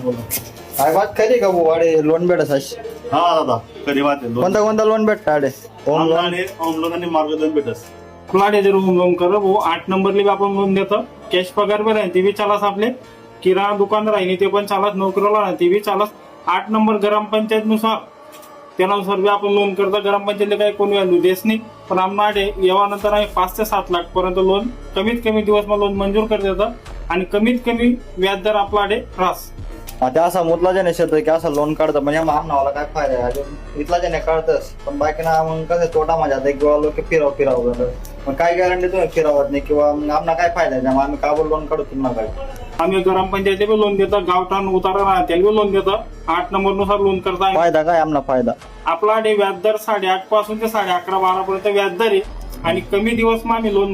काय बात खरी का भाऊ अडे लोन भेटत हा दादा कधी बात आहे कोणता कोणता लोन भेटत अडे होम लोन होम लोन आणि मार्गदर्शन भेटस प्लॉट जर होम लोन कर भाऊ 8 नंबरली बी आपण लोन देतो कॅश पगार बी राहील ती बी चालस आपले किराणा दुकान राहील ते पण चालत नोकरीला राहील ती बी चालस 8 नंबर ग्रामपंचायत नुसार त्यानुसार बी आपण लोन करतो ग्रामपंचायतीला काही कोणी व्हॅल्यू देस नाही पण आम्हाला यानंतर आम्ही 5 ते 7 लाख पर्यंत लोन कमीत कमी दिवस लोन मंजूर कर देतं आणि कमीत कमी व्याजदर आपला रास आता असा मुतला ज्याने शेतोय की असं लोन काढतं म्हणजे आम्हाला काय फायदा आहे इथला ज्याने काढतस पण बाकी ना मग कसं तोटा माझ्या एक वेळा लोक फिराव झालं मग काय गॅरंटी तुम्ही फिरावत नाही किंवा आम्हाला काय फायदा आहे त्यामुळे आम्ही काबूल लोन काढू तुम्हाला काय आम्ही ग्रामपंचायतीला लोन देतो गावठाण उतारा त्याला लोन देतो 8 नंबर नुसार लोन करता फायदा काय आम्हाला फायदा आपला व्याजदर 8.5 पासून ते 11.5-12 पर्यंत व्याजदर आहे आणि कमी दिवस आम्ही लोन